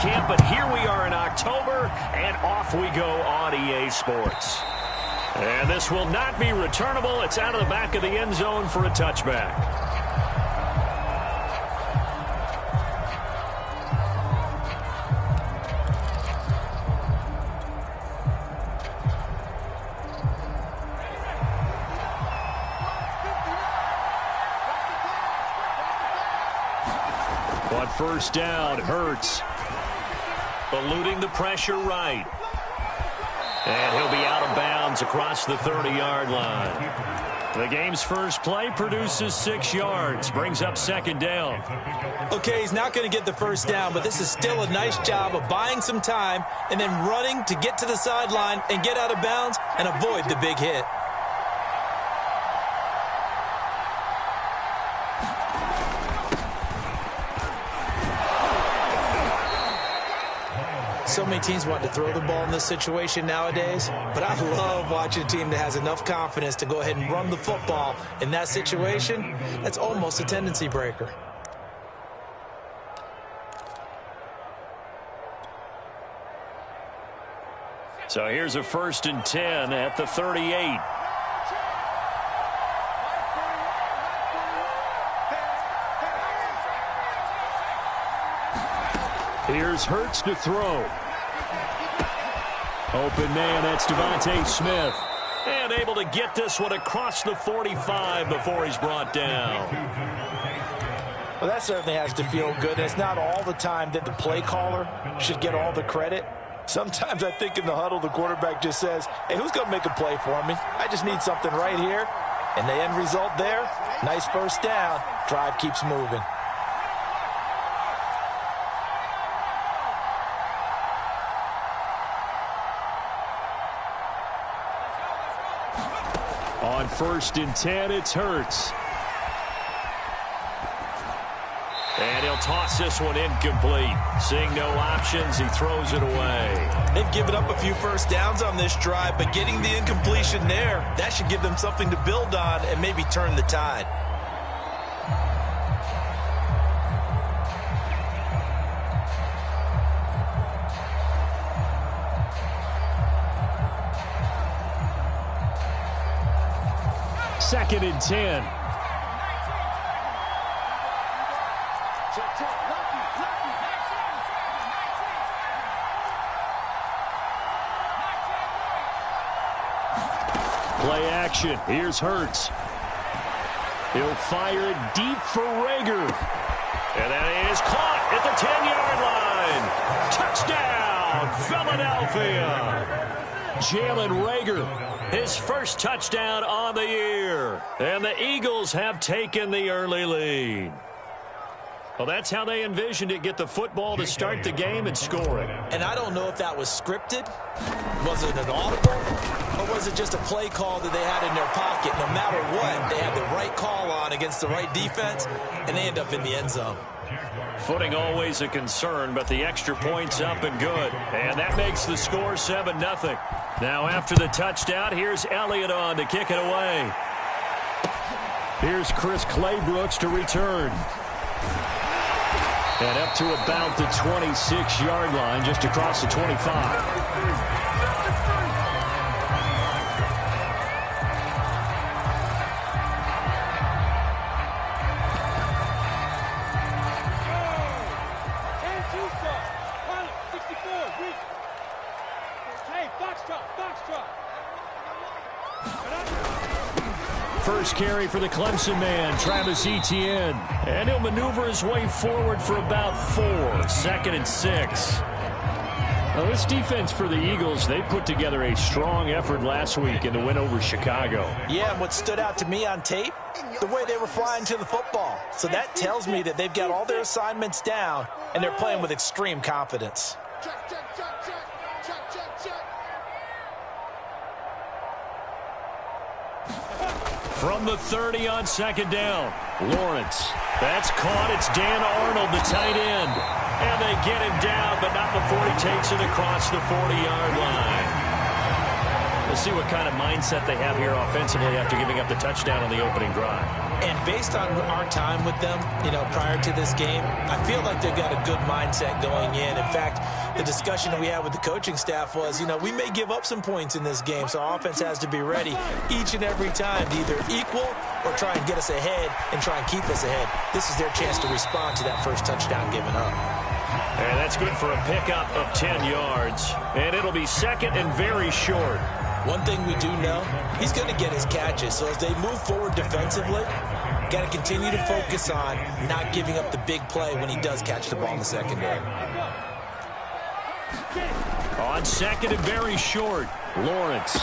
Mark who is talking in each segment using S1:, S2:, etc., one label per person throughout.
S1: camp, but here we are in October, and off we go on EA Sports. And this will not be returnable. It's out of the back of the end zone for a touchback. On first down, Hurts eluding the pressure right. And he'll be out of bounds across the 30-yard line. The game's first play produces 6 yards, brings up second down.
S2: Okay, he's not going to get the first down, but this is still a nice job of buying some time and then running to get to the sideline and get out of bounds and avoid the big hit. So many teams want to throw the ball in this situation nowadays, but I love watching a team that has enough confidence to go ahead and run the football in that situation. That's almost a tendency breaker.
S1: So here's a 1st and 10 at the 38. Here's Hurts to throw. Open man, that's Devontae Smith. And able to get this one across the 45 before he's brought down.
S3: Well, that certainly has to feel good. It's not all the time that the play caller should get all the credit. Sometimes I think in the huddle, the quarterback just says, hey, who's going to make a play for me? I just need something right here. And the end result there, nice first down. Drive keeps moving.
S1: On 1st and 10, it's Hurts. And he'll toss this one incomplete. Seeing no options, he throws it away.
S2: They've given up a few first downs on this drive, but getting the incompletion there, that should give them something to build on and maybe turn the tide.
S1: Second and 10. Play action. Here's Hurts. He'll fire it deep for Rager. And that is caught at the 10-yard line. Touchdown, Philadelphia. Jalen Rager, his first touchdown on the year. And the Eagles have taken the early lead. Well, that's how they envisioned it. Get the football to start the game and score it.
S2: And I don't know if that was scripted. Was it an audible? Or was it just a play call that they had in their pocket? No matter what, they had the right call on against the right defense, and they end up in the end zone.
S1: Footing always a concern, but the extra point's up and good. And that makes the score 7-0. Now after the touchdown, here's Elliott on to kick it away. Here's Chris Claybrooks to return. And up to about the 26-yard line, just across the 25. First carry for the Clemson man, Travis Etienne. And he'll maneuver his way forward for about 4. 2nd and 6. Now, this defense for the Eagles, they put together a strong effort last week in the win over Chicago.
S2: Yeah, and what stood out to me on tape, the way they were flying to the football. So that tells me that they've got all their assignments down, and they're playing with extreme confidence.
S1: From the 30 on 2nd down, Lawrence. That's caught. It's Dan Arnold, the tight end. And they get him down, but not before he takes it across the 40-yard line. We'll see what kind of mindset they have here offensively after giving up the touchdown on the opening drive.
S2: And based on our time with them, prior to this game, I feel like they've got a good mindset going in. In fact, the discussion that we had with the coaching staff was, we may give up some points in this game, so our offense has to be ready each and every time to either equal or try and get us ahead and try and keep us ahead. This is their chance to respond to that first touchdown given up.
S1: And that's good for a pickup of 10 yards. And it'll be second and very short.
S2: One thing we do know, he's going to get his catches. So as they move forward defensively, got to continue to focus on not giving up the big play when he does catch the ball in the secondary.
S1: On second and very short, Lawrence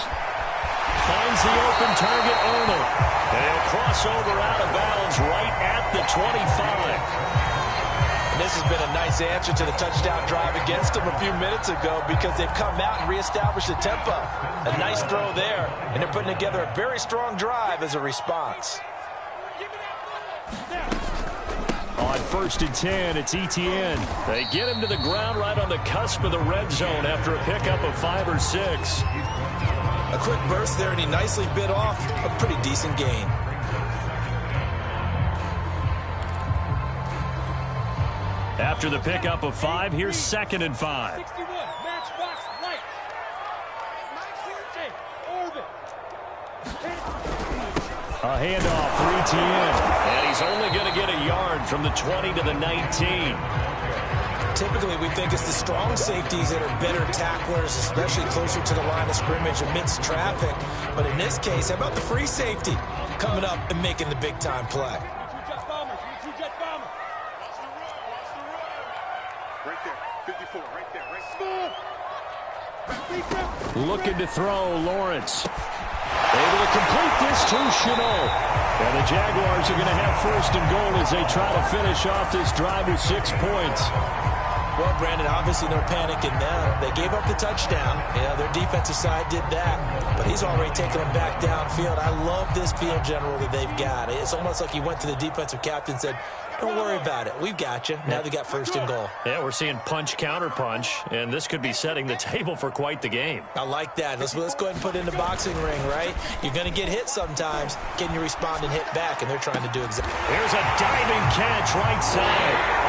S1: finds the open target, Arnold. And he'll cross over out of bounds right at the 25.
S3: This has been a nice answer to the touchdown drive against them a few minutes ago because they've come out and reestablished the tempo. A nice throw there, and they're putting together a very strong drive as a response.
S1: On first and 10, it's Etienne. They get him to the ground right on the cusp of the red zone after a pickup of 5 or 6.
S2: A quick burst there, and he nicely bit off a pretty decent gain.
S1: After the pickup of 5, here's second and 5.
S4: 61, matchbox light.
S1: A handoff for Etienne. And he's only going to get a yard from the 20 to the 19.
S2: Typically, we think it's the strong safeties that are better tacklers, especially closer to the line of scrimmage amidst traffic. But in this case, how about the free safety coming up and making the big-time play?
S1: Looking to throw, Lawrence. Able to complete this to Chenault. And the Jaguars are going to have first and goal as they try to finish off this drive with 6 points.
S2: Well, Brandon, obviously no panic in them. They gave up the touchdown. Their defensive side did that. But he's already taken them back downfield. I love this field general that they've got. It's almost like he went to the defensive captain and said, don't worry about it. We've got you. Now they got first and goal.
S1: Yeah, we're seeing punch, counter punch, and this could be setting the table for quite the game.
S2: I like that. Let's go ahead and put it in the boxing ring, right? You're going to get hit sometimes. Can you respond and hit back? And they're trying to do exactly.
S1: Here's a diving catch right side.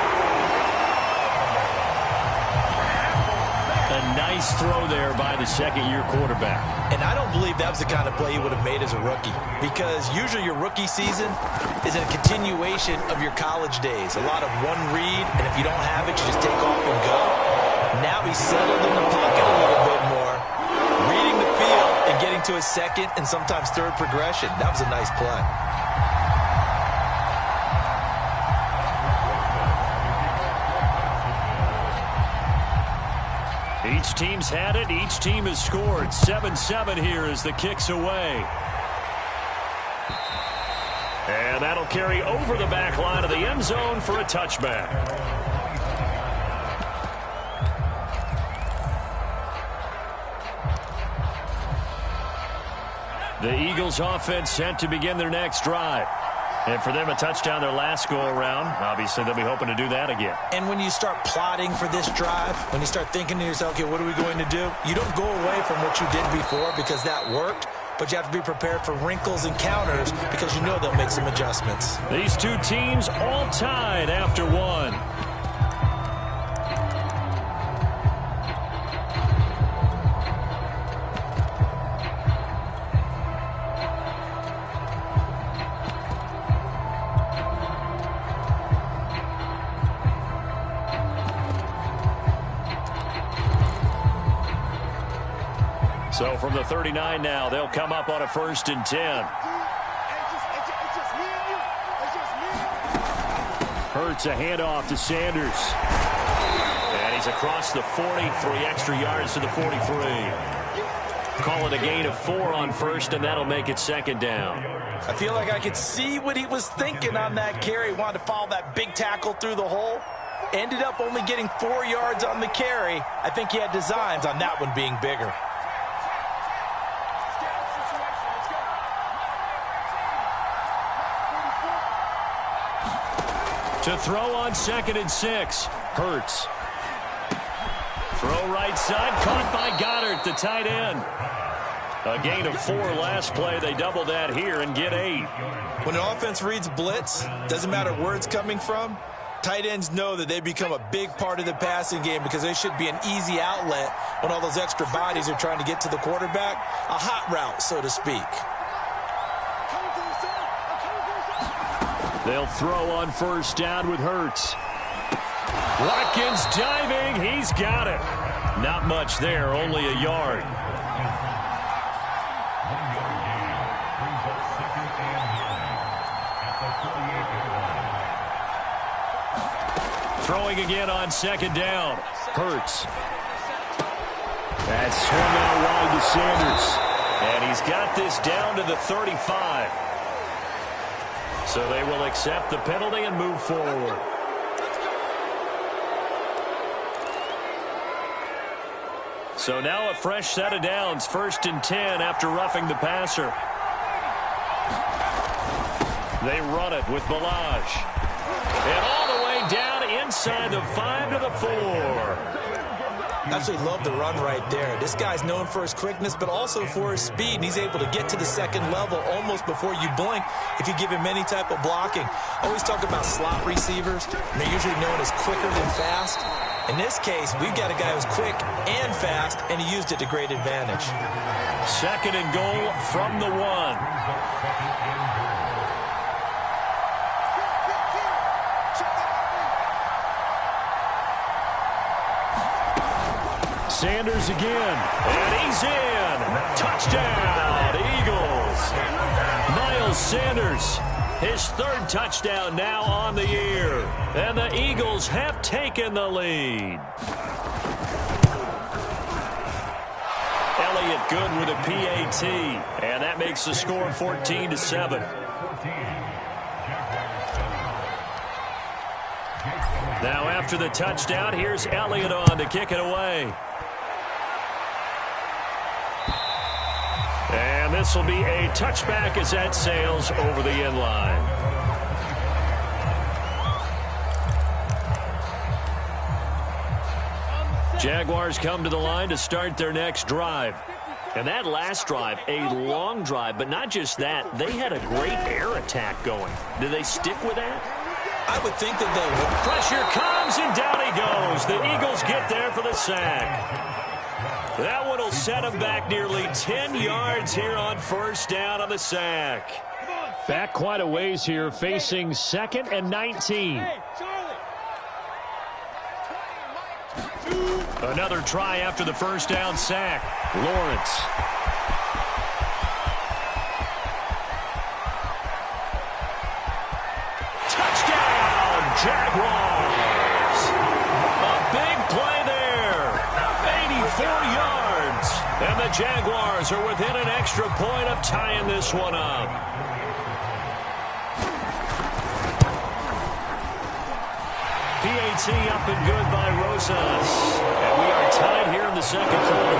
S1: A nice throw there by the second-year quarterback.
S2: And I don't believe that was the kind of play he would have made as a rookie, because usually your rookie season is a continuation of your college days. A lot of one read, and if you don't have it, you just take off and go. Now he's settled in the pocket a little bit more, reading the field and getting to his second and sometimes third progression. That was a nice play.
S1: Each team's had it. Each team has scored. 7-7 here as the kick's away. And that'll carry over the back line of the end zone for a touchback. The Eagles offense set to begin their next drive. And for them, a touchdown their last go-around. Obviously, they'll be hoping to do that again.
S2: And when you start plotting for this drive, when you start thinking to yourself, okay, what are we going to do? You don't go away from what you did before because that worked, but you have to be prepared for wrinkles and counters because you know they'll make some adjustments.
S1: These two teams all tied after one. So from the 39 now, they'll come up on a 1st and 10. Hurts a handoff to Sanders. And he's across the 40, 3 extra yards to the 43. Call it a gain of 4 on first, and that'll make it second down.
S3: I feel like I could see what he was thinking on that carry. He wanted to follow that big tackle through the hole. Ended up only getting 4 yards on the carry. I think he had designs on that one being bigger.
S1: To throw on 2nd and 6. Hurts. Throw right side. Caught by Goddard, the tight end. A gain of 4 last play. They double that here and get 8.
S2: When an offense reads blitz, doesn't matter where it's coming from, tight ends know that they become a big part of the passing game because they should be an easy outlet when all those extra bodies are trying to get to the quarterback. A hot route, so to speak.
S1: They'll throw on first down with Hurts. Watkins diving. He's got it. Not much there, only a yard. Throwing again on second down. Hurts. That's swung out wide to Sanders. And he's got this down to the 35. So they will accept the penalty and move forward. So now a fresh set of downs. 1st and 10 after roughing the passer. They run it with Balaj. And all the way down inside the 5 to the 4.
S2: Absolutely love the run right there. This guy's known for his quickness, but also for his speed. And he's able to get to the second level almost before you blink if you give him any type of blocking. I always talk about slot receivers, and they're usually known as quicker than fast. In this case, we've got a guy who's quick and fast, and he used it to great advantage.
S1: 2nd and goal from the 1. Sanders again, and he's in. Touchdown, Eagles. Miles Sanders, his 3rd touchdown now on the year. And the Eagles have taken the lead. Elliott good with a PAT, and that makes the score 14-7. Now after the touchdown, here's Elliott on to kick it away. And this will be a touchback as that sails over the end line. Jaguars come to the line to start their next drive. And that last drive, a long drive, but not just that. They had a great air attack going. Do they stick with that?
S2: I would think that they would.
S1: Pressure comes, and down he goes. The Eagles get there for the sack. That one will set him back nearly 10 yards here on first down on the sack. Back quite a ways here, facing 2nd and 19. Another try after the first down sack. Lawrence. Touchdown, Jaguars. A big play there. 84 yards. And the Jaguars are within an extra point of tying this one up. PAT up and good by Rosas. And we are tied here in the 2nd quarter.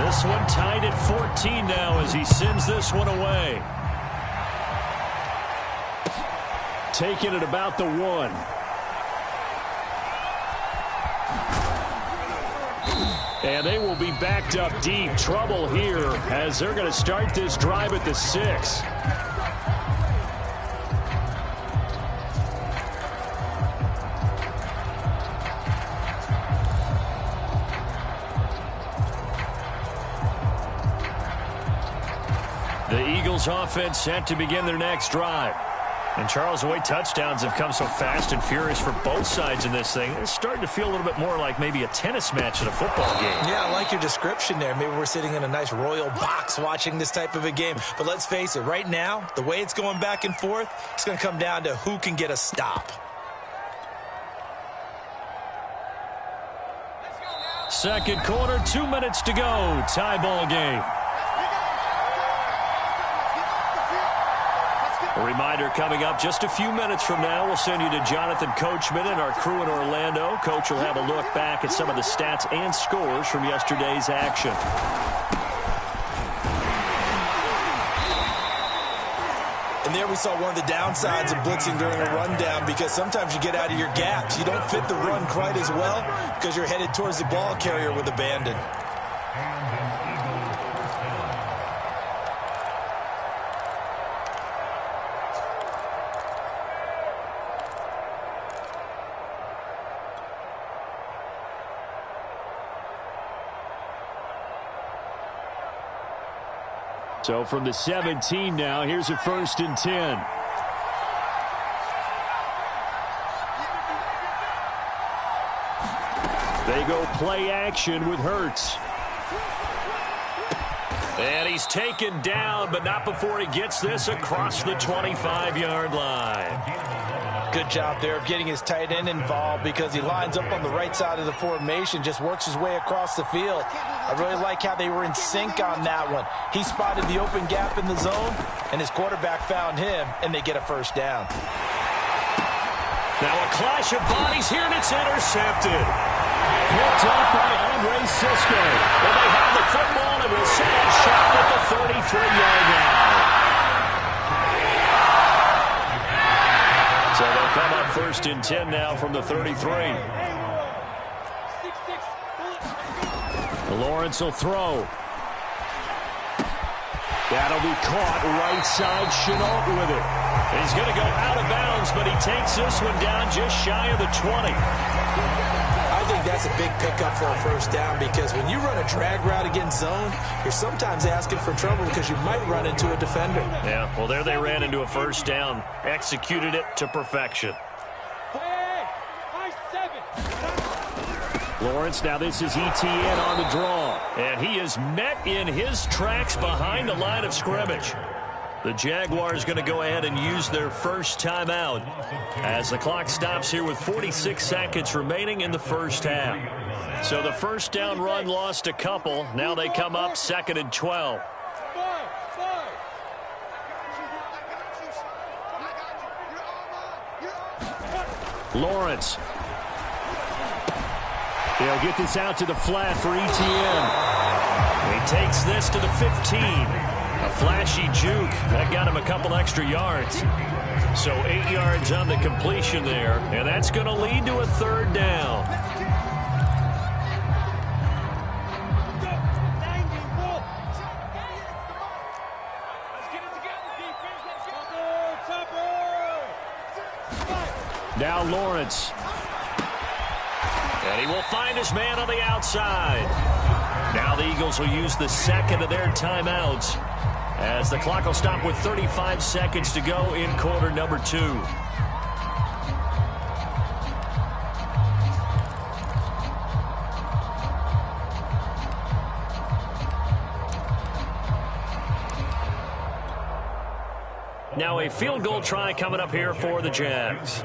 S1: This one tied at 14 now as he sends this one away. Taking it about the 1. And they will be backed up deep. Trouble here as they're going to start this drive at the 6. The Eagles offense set to begin their next drive. And Charles, the way touchdowns have come so fast and furious for both sides in this thing, it's starting to feel a little bit more like maybe a tennis match in a football game.
S2: Yeah, I like your description there. Maybe we're sitting in a nice royal box watching this type of a game. But let's face it, right now, the way it's going back and forth, it's going to come down to who can get a stop.
S1: Second quarter, 2 minutes to go. Tie ball game. A reminder coming up just a few minutes from now, we'll send you to Jonathan Coachman and our crew in Orlando. Coach will have a look back at some of the stats and scores from yesterday's action.
S2: And there we saw one of the downsides of blitzing during a rundown, because sometimes you get out of your gaps. You don't fit the run quite as well because you're headed towards the ball carrier with abandon.
S1: So from the 17 now, here's a 1st and 10. They go play action with Hurts. And he's taken down, but not before he gets this across the 25-yard line.
S3: Good job there of getting his tight end involved, because he lines up on the right side of the formation, just works his way across the field. I really like how they were in sync on that one. He spotted the open gap in the zone, and his quarterback found him, and they get a 1st down.
S1: Now a clash of bodies here, and it's intercepted. Picked up by Andre Cisco. Well, they have the football, and will set up shot at the 33-yard line. So they'll come up 1st and 10 now from the 33. Lawrence will throw. That'll be caught right side. Chenault with it. He's going to go out of bounds, but he takes this one down just shy of the 20.
S2: I think that's a big pickup for a 1st down, because when you run a drag route against zone, you're sometimes asking for trouble because you might run into a defender.
S1: Yeah, well, there they ran into a 1st down. Executed it to perfection. Lawrence, now this is ETN on the draw. And he is met in his tracks behind the line of scrimmage. The Jaguars going to go ahead and use their 1st timeout as the clock stops here with 46 seconds remaining in the 1st half. So the 1st down run lost a couple. Now they come up 2nd and 12. Lawrence. They'll get this out to the flat for ETN. He takes this to the 15. A flashy juke. That got him a couple extra yards. So 8 yards on the completion there. And that's going to lead to a 3rd down. Now Lawrence. And he will find his man on the outside. Now the Eagles will use the 2nd of their timeouts, as the clock will stop with 35 seconds to go in quarter number 2. Now a field goal try coming up here for the Jags.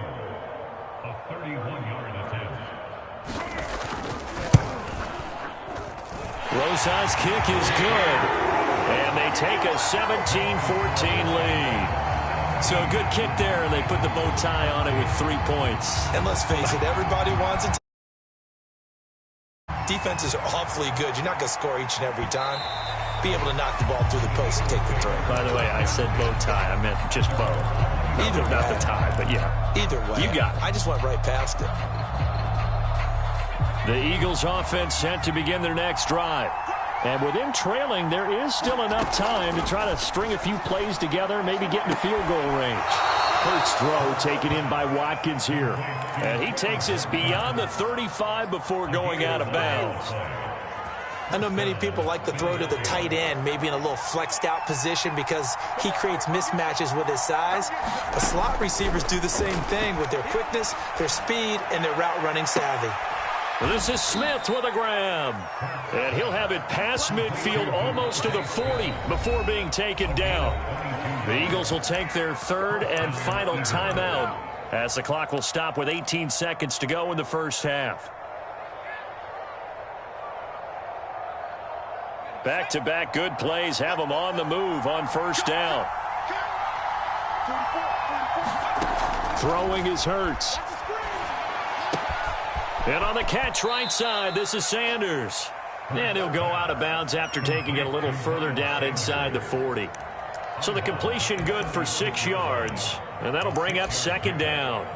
S1: Rosa's kick is good. And they take a 17-14 lead. So a good kick there, and they put the bow tie on it with 3 points.
S2: And let's face it, everybody wants it. Defenses are awfully good. You're not going to score each and every time. Be able to knock the ball through the post and take the throw.
S1: By the way, I said bow tie. I meant just bow.
S2: Either way.
S1: Not the tie, but yeah.
S2: Either way.
S1: You got it.
S2: I just went right past it.
S1: The Eagles offense set to begin their next drive. And with them trailing, there is still enough time to try to string a few plays together, maybe get into field goal range. Hurts throw taken in by Watkins here. And he takes us beyond the 35 before going out of bounds.
S2: I know many people like to throw to the tight end, maybe in a little flexed out position because he creates mismatches with his size. But slot receivers do the same thing with their quickness, their speed, and their route running savvy.
S1: This is Smith with a grab. And he'll have it past midfield almost to the 40 before being taken down. The Eagles will take their 3rd and final timeout as the clock will stop with 18 seconds to go in the 1st half. Back-to-back good plays have them on the move on 1st down. Throwing is Hurts. And on the catch right side, this is Sanders. And he'll go out of bounds after taking it a little further down inside the 40. So the completion good for 6 yards. And that'll bring up second down.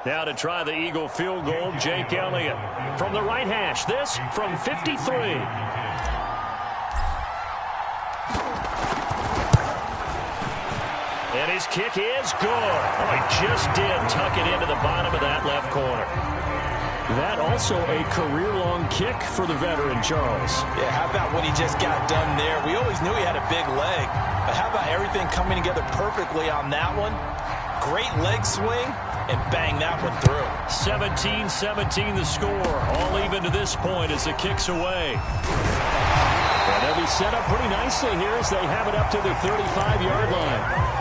S1: Now to try the Eagle field goal, Jake Elliott. From the right hash, this from 53. And his kick is good. Oh, he just did tuck it into the bottom of that left corner. That also a career-long kick for the veteran, Charles.
S3: Yeah, how about what he just got done there? We always knew he had a big leg, but how about everything coming together perfectly on that one? Great leg swing, and bang that one through.
S1: 17-17 the score. All even to this point as the kick's away. And they'll be set up pretty nicely here as they have it up to the 35-yard line.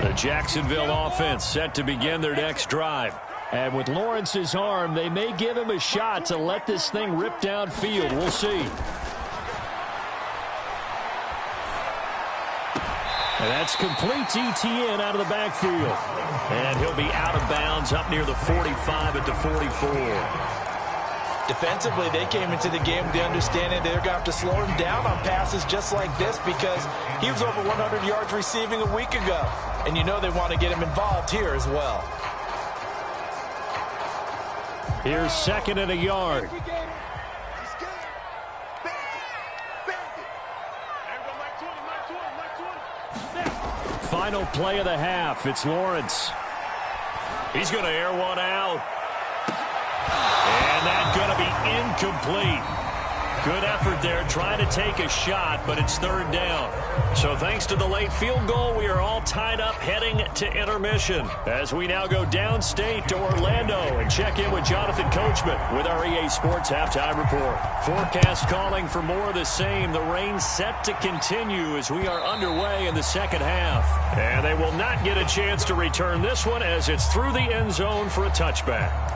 S1: The Jacksonville offense set to begin their next drive. And with Lawrence's arm, they may give him a shot to let this thing rip downfield. We'll see. And that's complete ETN out of the backfield. And he'll be out of bounds up near the 45 at the 44.
S3: Defensively, they came into the game with the understanding they're going to have to slow him down on passes just like this because he was over 100 yards receiving a week ago. And you know they want to get him involved here as well.
S1: Here's second and a yard. Final play of the half. It's Lawrence. He's going to air one out. And that's going to be incomplete. Good effort there trying to take a shot, but it's third down. So thanks to the late field goal, we are all tied up heading to intermission as we now go downstate to Orlando and check in with Jonathan Coachman with our EA Sports Halftime Report. Forecast calling for more of the same. The rain set to continue as we are underway in the second half. And they will not get a chance to return this one as it's through the end zone for a touchback.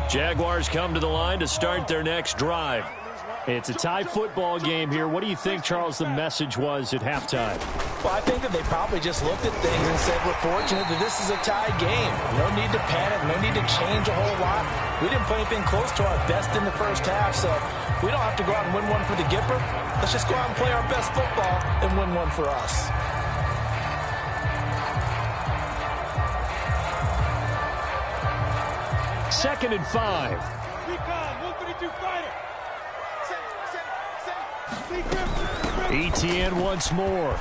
S1: Jaguars come to the line to start their next drive. It's a tie football game here. What do you think, Charles, the message was at halftime?
S3: Well, I think that they probably just looked at things and said, we're fortunate that this is a tie game. No need to panic, no need to change a whole lot. We didn't play anything close to our best in the first half, so we don't have to go out and win one for the Gipper. Let's just go out and play our best football and win one for us.
S1: Second and 5.
S4: Recon, 132 fighter.
S1: ETN once more.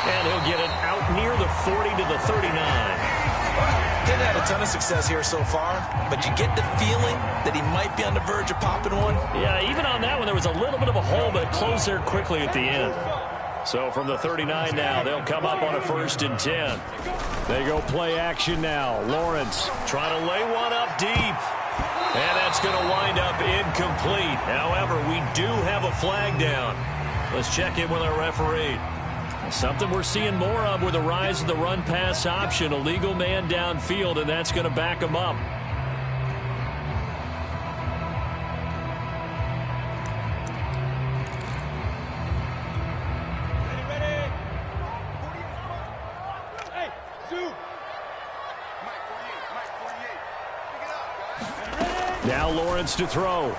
S1: And he'll get it out near the 40 to the 39.
S3: Didn't have a ton of success here so far, but you get the feeling that he might be on the verge of popping one.
S1: Yeah, even on that one, there was a little bit of a hole, but it closed there quickly at the end. So from the 39 now, they'll come up on a 1st and 10. They go play action now. Lawrence trying to lay one up deep. And that's going to wind up incomplete. However, we do have a flag down. Let's check in with our referee. Something we're seeing more of with the rise of the run-pass option. A legal man downfield, and that's going to back him up. Now Lawrence to throw.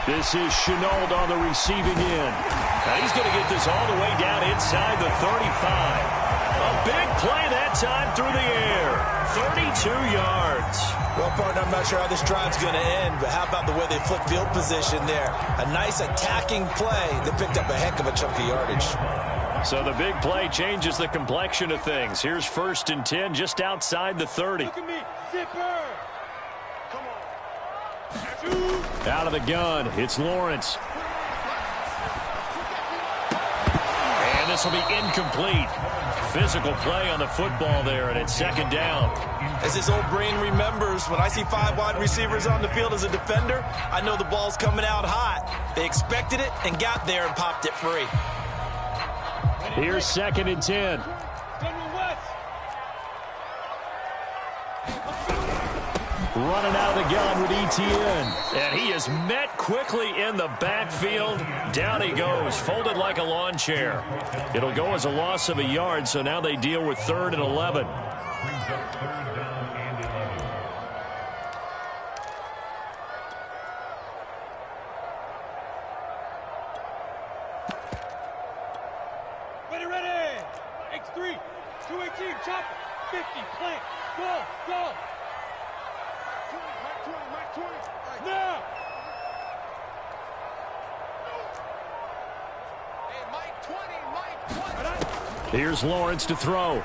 S1: This is Chenault on the receiving end. Now he's going to get this all the way down inside the 35. A big play that time through the air. 32 yards.
S3: Well, partner, I'm not sure how this drive's going to end, but how about the way they flip field position there? A nice attacking play that picked up a heck of a chunk of yardage.
S1: So the big play changes the complexion of things. Here's 1st and 10 just outside the 30.
S4: Look at me, zipper. Come on.
S1: Out of the gun, it's Lawrence. And this will be incomplete. physical play on the football there, and it's second down.
S2: As his old brain remembers, when I see 5 wide receivers on the field as a defender, I know the ball's coming out hot. They expected it and got there and popped it free.
S1: Here's second and 10. Running out of the gun with Etienne. And he is met quickly in the backfield. Down he goes, folded like a lawn chair. It'll go as a loss of a yard, so now they deal with 3rd and 11.
S4: Ready. X3, 218, chop, 50, plant, go. Now!
S5: Hey, Mike 20.
S1: Here's Lawrence to throw. And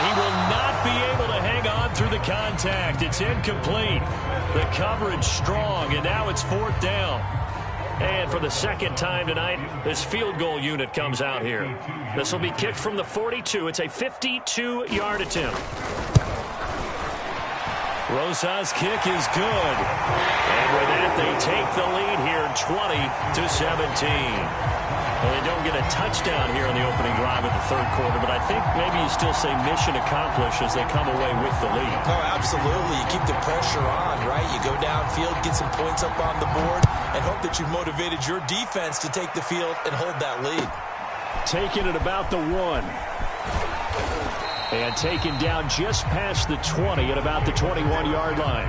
S1: he will not be able to hang on through the contact. It's incomplete. The coverage strong, and now it's 4th down. And for the second time tonight, this field goal unit comes out here. This will be kicked from the 42. It's a 52-yard attempt. Rosa's kick is good. And with that, they take the lead here 20-17. Well, they don't get a touchdown here in the opening drive of the 3rd quarter, but I think maybe you still say mission accomplished as they come away with the lead.
S2: Oh, absolutely. You keep the pressure on, right? You go downfield, get some points up on the board, and hope that you've motivated your defense to take the field and hold that lead.
S1: Taken at about the 1. And taken down just past the 20 at about the 21-yard line.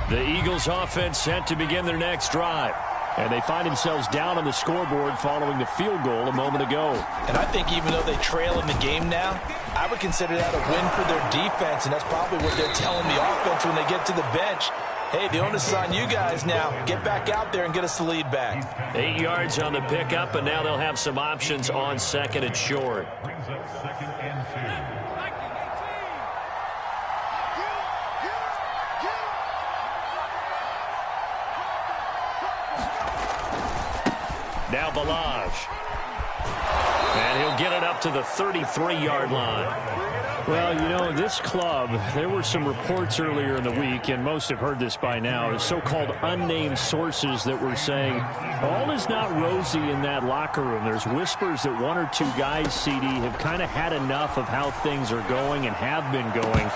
S1: The Eagles offense set to begin their next drive. And they find themselves down on the scoreboard following the field goal a moment ago.
S3: And I think even though they trail in the game now, I would consider that a win for their defense, and that's probably what they're telling the offense when they get to the bench. Hey, the onus is on you guys now. Get back out there and get us the lead back.
S1: 8 yards on the pickup, and now they'll have some options on 2nd and short. Now Balaj. And he'll get it up to the 33-yard line. Well, you know, this club, there were some reports earlier in the week, and most have heard this by now, so-called unnamed sources that were saying all is not rosy in that locker room. There's whispers that 1 or 2 guys, CD, have kind of had enough of how things are going and have been going.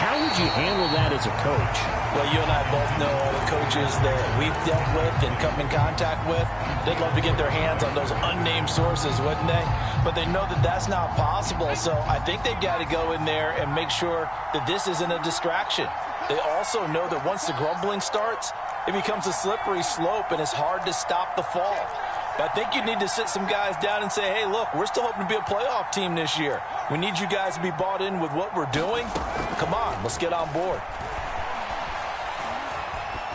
S1: How would you handle that as a coach?
S3: Well, you and I both know all the coaches that we've dealt with and come in contact with. They'd love to get their hands on those unnamed sources, wouldn't they? But they know that that's not possible, so I think they've got to go in there and make sure that this isn't a distraction. They also know that once the grumbling starts, it becomes a slippery slope, and it's hard to stop the fall. But I think you need to sit some guys down and say, hey, look, we're still hoping to be a playoff team this year. We need you guys to be bought in with what we're doing. Come on, let's get on board.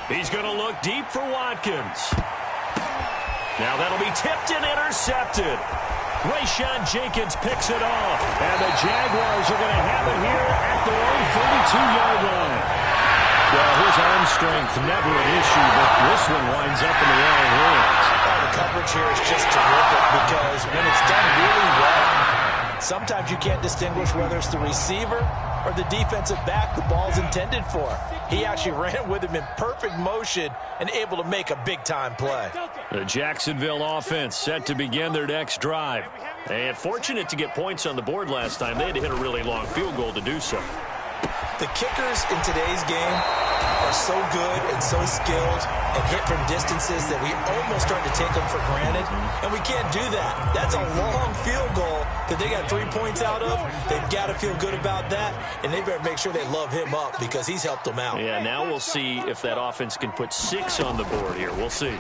S1: He's going to look deep for Watkins. Now that'll be tipped and intercepted. Rayshawn Jenkins picks it off. And the Jaguars are going to have it here at their own 32-yard line. Well, his arm strength, never an issue, but this one winds up in the wrong hands.
S2: Oh, the coverage here is just terrific because when it's done really well, sometimes you can't distinguish whether it's the receiver or the defensive back the ball's intended for. He actually ran with him in perfect motion and able to make a big-time play.
S1: The Jacksonville offense set to begin their next drive. And fortunate to get points on the board last time. They had to hit a really long field goal to do so.
S2: The kickers in today's game are so good and so skilled and hit from distances that we almost start to take them for granted, and we can't do that. That's a long field goal that they got 3 points out of. They've got to feel good about that, and they better make sure they love him up because he's helped them out.
S1: Yeah, now we'll see if that offense can put 6 on the board here. We'll see.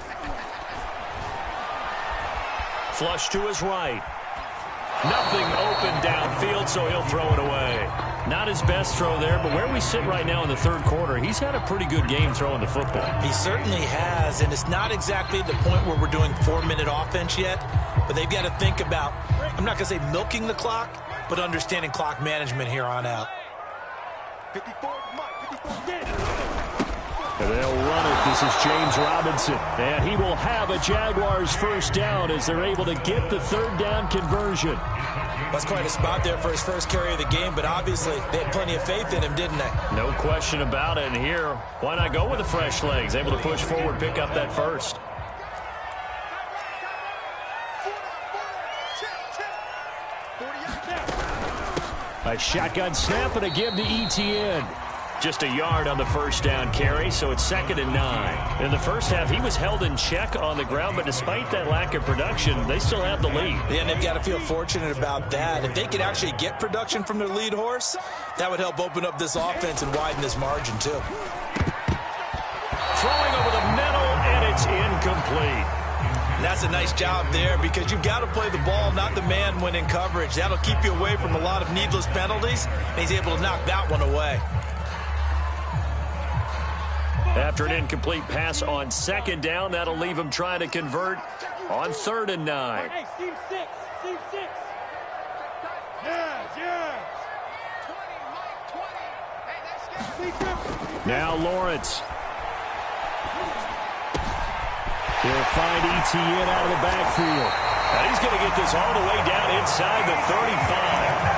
S1: Flush to his right. Nothing open downfield, so he'll throw it away. Not his best throw there, but where we sit right now in the 3rd quarter, he's had a pretty good game throwing the football.
S2: He certainly has, and it's not exactly the point where we're doing 4-minute offense yet, but they've got to think about, I'm not going to say milking the clock, but understanding clock management here on out.
S1: And they'll run it. This is James Robinson. And he will have a Jaguars first down as they're able to get the third down conversion.
S2: That's quite a spot there for his first carry of the game, but obviously they had plenty of faith in him, didn't they?
S1: No question about it. And here, why not go with the fresh legs? Able to push forward, pick up that first. A shotgun snap and a give to ETN. Just a yard on the first down carry, so it's 2nd and 9. In the first half, he was held in check on the ground, but despite that lack of production, they still have the lead.
S2: Yeah, and they've got to feel fortunate about that. If they could actually get production from their lead horse, that would help open up this offense and widen this margin, too.
S1: Throwing over the middle, and it's incomplete.
S2: And that's a nice job there because you've got to play the ball, not the man when in coverage. That'll keep you away from a lot of needless penalties, and he's able to knock that one away.
S1: After an incomplete pass on 2nd down, that'll leave him trying to convert on 3rd and 9.
S4: Hey, seam 6. Seam 6. Yes, yes.
S5: 20, Mike, 20. Hey, that's good.
S1: Now Lawrence. He'll find ETN out of the backfield. Now he's going to get this all the way down inside the 35.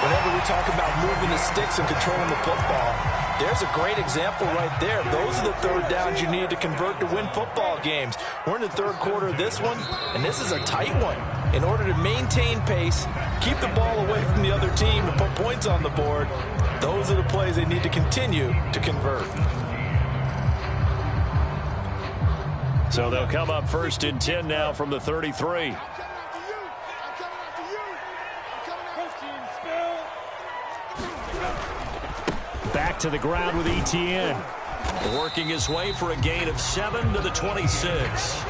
S3: Whenever we talk about moving the sticks and controlling the football, there's a great example right there. Those are the third downs you need to convert to win football games. We're in the third quarter of this one, and this is a tight one. In order to maintain pace, keep the ball away from the other team, and put points on the board, those are the plays they need to continue to convert.
S1: So they'll come up 1st and 10 now from the 33. Back to the ground with ETN. Working his way for a gain of 7 to the 26.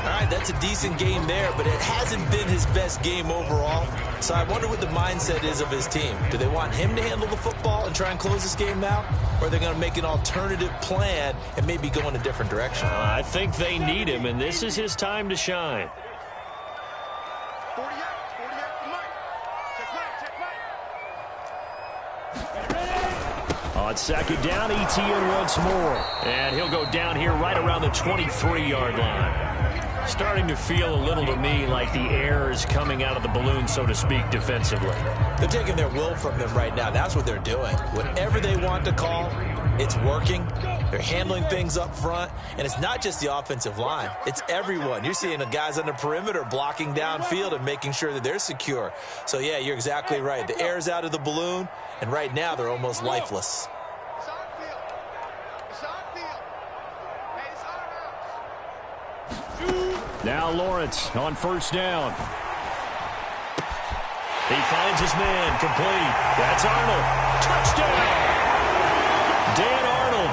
S2: All right, that's a decent game there, but it hasn't been his best game overall. So I wonder what the mindset is of his team. Do they want him to handle the football and try and close this game out? Or are they going to make an alternative plan and maybe go in a different direction?
S1: I think they need him, and this is his time to shine.
S5: 48, Mike. Check right.
S1: On 2nd down, ETN once more. And he'll go down here right around the 23-yard line. Starting to feel a little to me like the air is coming out of the balloon, so to speak, defensively.
S2: They're taking their will from them right now. That's what they're doing. Whatever they want to call, it's working. They're handling things up front, and it's not just the offensive line. It's everyone. You're seeing the guys on the perimeter blocking downfield and making sure that they're secure. So, yeah, you're exactly right. The air's out of the balloon, and right now they're almost lifeless.
S5: It's on field. It's on field. Hey, it's on out.
S1: Now Lawrence on 1st down. He finds his man, complete. That's Arnold. Touchdown! Dan Arnold,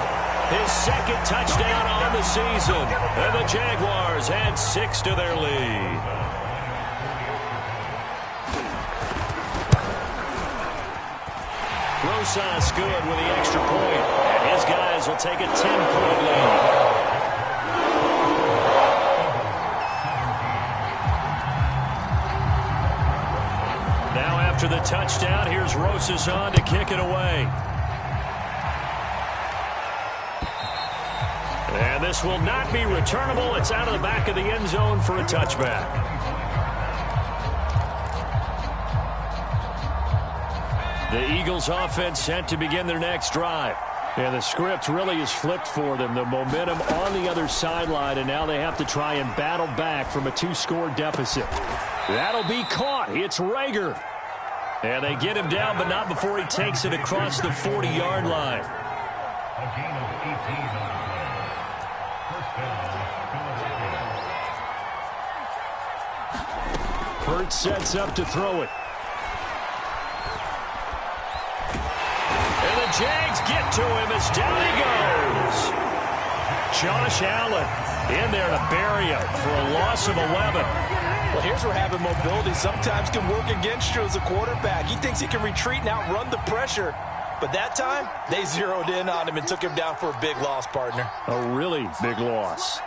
S1: his 2nd touchdown on the season. And the Jaguars add 6 to their lead. Rosas good with the extra point. And his guys will take a 10-point lead. Now after the touchdown, here's Rosas on to kick it away. And this will not be returnable. It's out of the back of the end zone for a touchback. The Eagles offense set to begin their next drive. And the script really is flipped for them. The momentum on the other sideline, and now they have to try and battle back from a 2-score deficit. That'll be caught. It's Rager. And they get him down, but not before he takes it across the 40-yard line. Hurt sets up to throw it. And the Jags get to him as down he goes. Josh Allen in there to bury him for a loss of 11.
S3: Well, here's where having mobility sometimes can work against you as a quarterback. He thinks he can retreat and outrun the pressure. But that time, they zeroed in on him and took him down for a big loss, partner.
S1: A really big loss.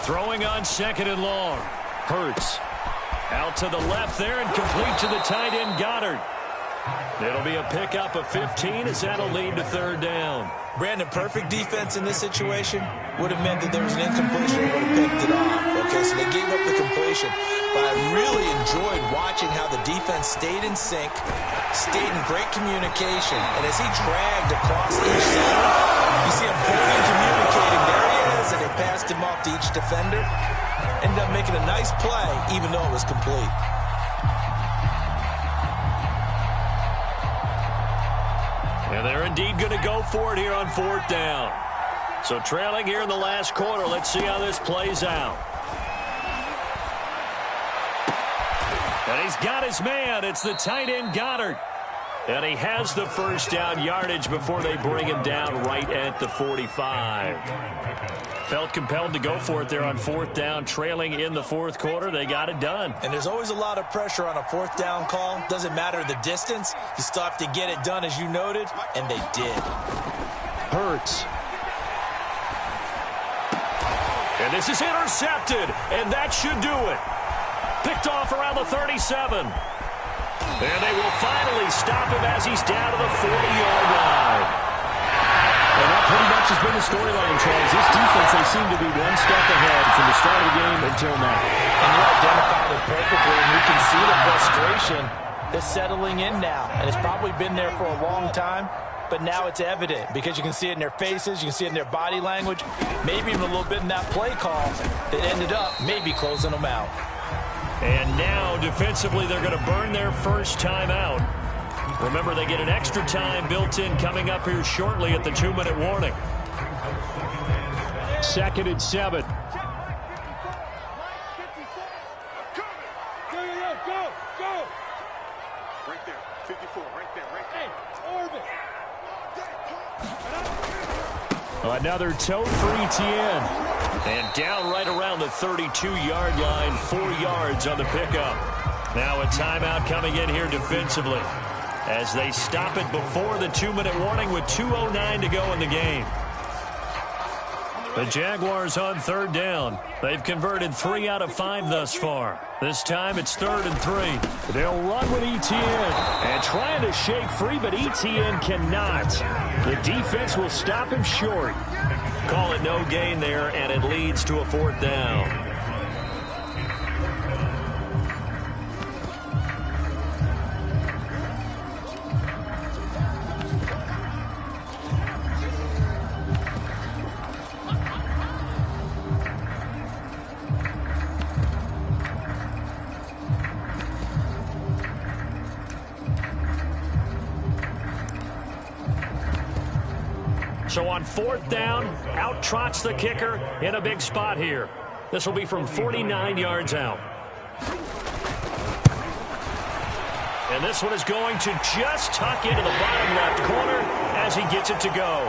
S1: Throwing on 2nd and long. Hurts. Out to the left there and complete to the tight end, Goddard. It'll be a pickup of 15 as that'll lead to third down.
S2: Brandon, perfect defense in this situation would have meant that there was an incompletion and would have picked it off. Okay, so they gave up the completion. But I really enjoyed watching how the defense stayed in sync, stayed in great communication. And as he dragged across each center, you see him pointing and communicating. There he is, and they passed him off to each defender. Ended up making a nice play, even though it was complete.
S1: And they're indeed going to go for it here on fourth down. So trailing here in the last quarter. Let's see how this plays out. And he's got his man. It's the tight end Goddard. And he has the first down yardage before they bring him down right at the 45. Felt compelled to go for it there on fourth down, trailing in the fourth quarter. They got it done.
S2: And there's always a lot of pressure on a fourth down call. Doesn't matter the distance. You still have to get it done, as you noted, and they did.
S1: Hurts. And this is intercepted, and that should do it. Picked off around the 37. And they will finally stop him as he's down to the 40-yard line.
S6: And that pretty much has been the storyline, Charles. This defense, they seem to be one step ahead from the start of the game until now.
S3: And you identified it perfectly, and you can see the frustration that's settling in now. And it's probably been there for a long time, but now it's evident because you can see it in their faces, you can see it in their body language, maybe even a little bit in that play call that ended up maybe closing them out.
S1: And now, defensively, they're going to burn their first time out. Remember, they get an extra time built in coming up here shortly at the 2-minute warning. 2nd and 7.
S4: Go, go.
S5: Right there, 54, right there, right there.
S4: Hey, orbit.
S1: Another tote for ETN. And down right around the 32-yard line, 4 yards on the pickup. Now a timeout coming in here defensively as they stop it before the 2-minute warning with 2:09 to go in the game. The Jaguars on third down. They've converted 3 out of 5 thus far. This time it's 3rd and 3. They'll run with ETN and trying to shake free, but ETN cannot. The defense will stop him short. Call it no gain there, and it leads to a 4th down. So on 4th down, out trots the kicker in a big spot here. This will be from 49 yards out. And this one is going to just tuck into the bottom left corner as he gets it to go.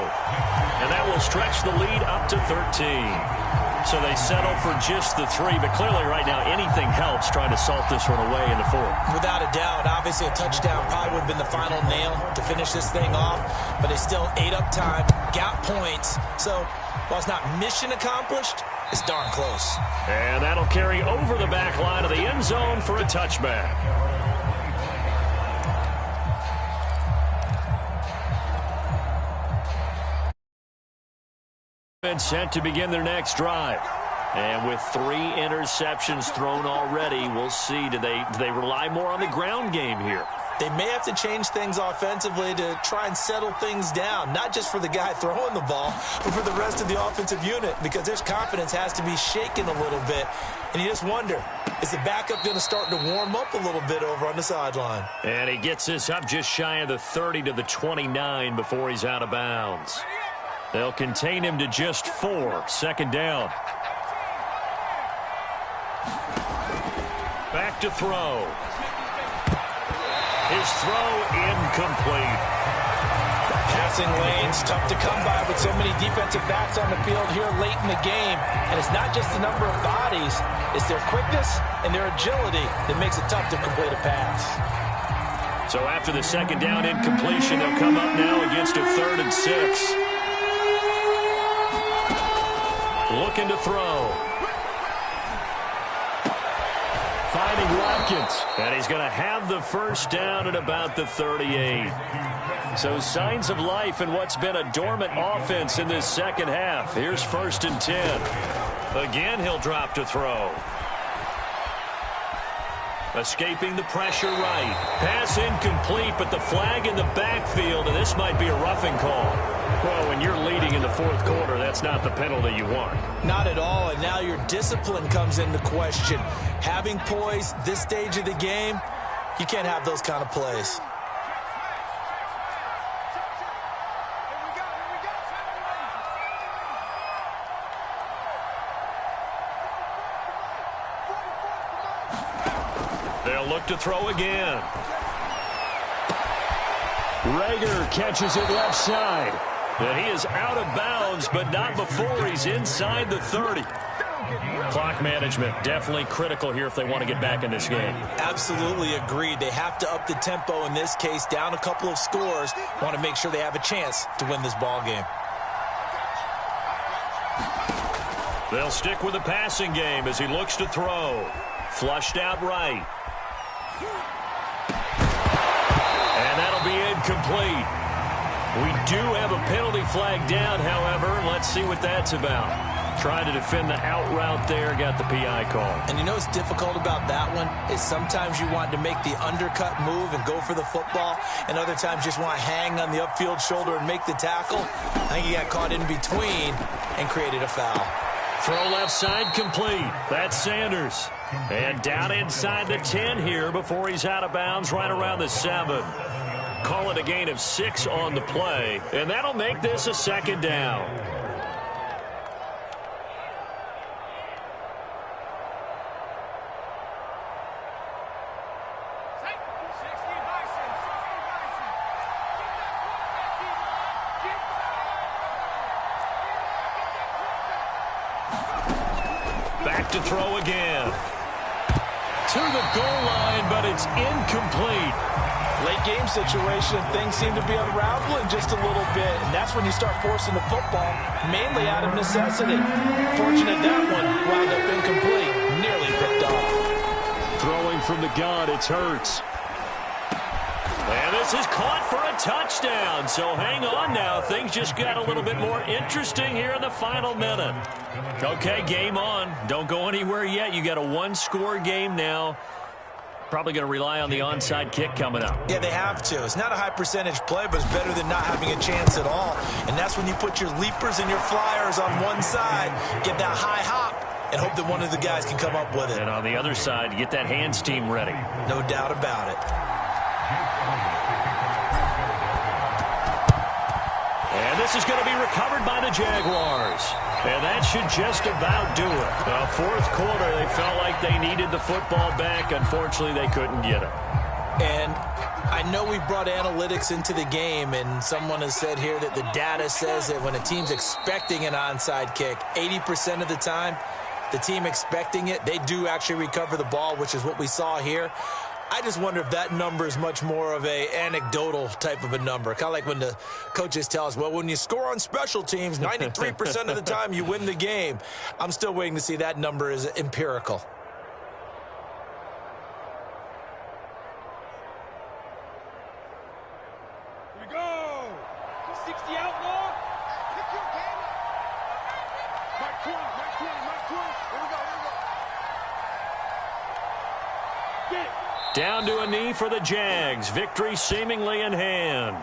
S1: And that will stretch the lead up to 13. So they settle for just the 3, but clearly right now anything helps trying to salt this one away in the 4th.
S2: Without a doubt, obviously a touchdown probably would have been the final nail to finish this thing off, but they still ate up time, got points. So while it's not mission accomplished, it's darn close.
S1: And that'll carry over the back line of the end zone for a touchback. Set to begin their next drive. And with 3 interceptions thrown already, we'll see. Do they rely more on the ground game here?
S2: They may have to change things offensively to try and settle things down, not just for the guy throwing the ball, but for the rest of the offensive unit, because their confidence has to be shaken a little bit. And you just wonder, is the backup going to start to warm up a little bit over on the sideline?
S1: And he gets this up just shy of the 30 to the 29 before he's out of bounds. They'll contain him to just 4. 2nd down. Back to throw. His throw incomplete.
S3: Passing lanes, tough to come by with so many defensive backs on the field here late in the game. And it's not just the number of bodies, it's their quickness and their agility that makes it tough to complete a pass.
S1: So after the 2nd down incompletion, they'll come up now against a 3rd and 6. Looking to throw. Finding Watkins. And he's going to have the first down at about the 38. So signs of life in what's been a dormant offense in this second half. Here's 1st and 10. Again, he'll drop to throw. Escaping the pressure right. Pass incomplete, but the flag in the backfield, and this might be a roughing call. Well, when you're leading in the 4th quarter, that's not the penalty you want.
S2: Not at all, and now your discipline comes into question. Having poise this stage of the game, you can't have those kind of plays.
S1: They'll look to throw again. Rager catches it left side. And he is out of bounds, but not before he's inside the 30. Clock management definitely critical here if they want to get back in this game.
S2: Absolutely agreed. They have to up the tempo in this case, down a couple of scores. Want to make sure they have a chance to win this ball game.
S1: They'll stick with the passing game as he looks to throw. Flushed out right. And that'll be incomplete. We do have a penalty flag down, however. Let's see what that's about. Trying to defend the out route there, got the PI call.
S2: And you know what's difficult about that one is sometimes you want to make the undercut move and go for the football, and other times just want to hang on the upfield shoulder and make the tackle. I think he got caught in between and created a foul.
S1: Throw left side complete. That's Sanders. And down inside the 10 here before he's out of bounds right around the 7. Call it a gain of 6 on the play, and that'll make this a 2nd down. Back to throw again. To the goal line, but it's incomplete.
S3: Late game situation, things seem to be unraveling just a little bit, and that's when you start forcing the football, mainly out of necessity. Fortunate that one wound up incomplete, nearly picked off.
S1: Throwing from the gun, it's Hurts. And this is caught for a touchdown, so hang on now. Things just got a little bit more interesting here in the final minute. Okay, game on. Don't go anywhere yet. You got a 1-score game now. Probably going to rely on the onside kick coming up.
S2: Yeah, they have to. It's not a high percentage play, but it's better than not having a chance at all. And that's when you put your leapers and your flyers on one side, get that high hop, and hope that one of the guys can come up with it.
S1: And on the other side, get that hands team ready.
S2: No doubt about it.
S1: And this is going to be recovered by the Jaguars. And that should just about do it. The 4th quarter, they felt like they needed the football back. Unfortunately, they couldn't get it.
S2: And I know we brought analytics into the game, and someone has said here that the data says that when a team's expecting an onside kick, 80% of the time, the team expecting it, they do actually recover the ball, which is what we saw here. I just wonder if that number is much more of a anecdotal type of a number. Kind of like when the coaches tell us, well, when you score on special teams, 93% of the time you win the game. I'm still waiting to see that number is empirical.
S4: Here we go. 60 outlaw.
S5: Pick your game up.
S4: Mark 20, Mark 20, Mark 20.
S5: Here we go, here we go.
S4: Get it.
S1: Down to a knee for the Jags. Victory seemingly in hand.